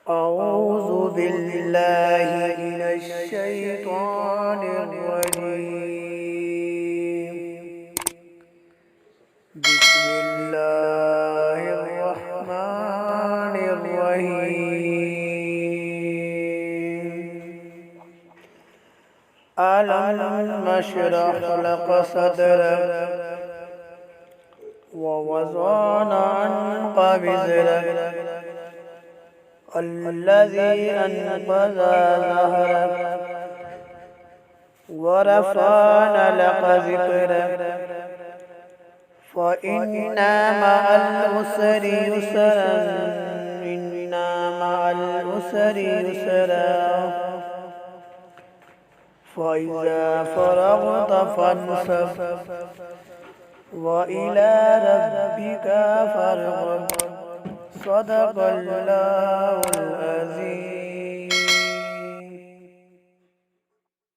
أعوذ بالله من الشيطان الرجيم. بسم الله الرحمن الرحيم. ألم نشرح لك صدرك ووضعنا عنك وزرك الذي أنقض ظهرك ورفعنا لك ذكرك فإن مع العسر يسرا إن مع العسر يسرا فإذا فرغت فانصب وإلى ربك فارغب. صدق الله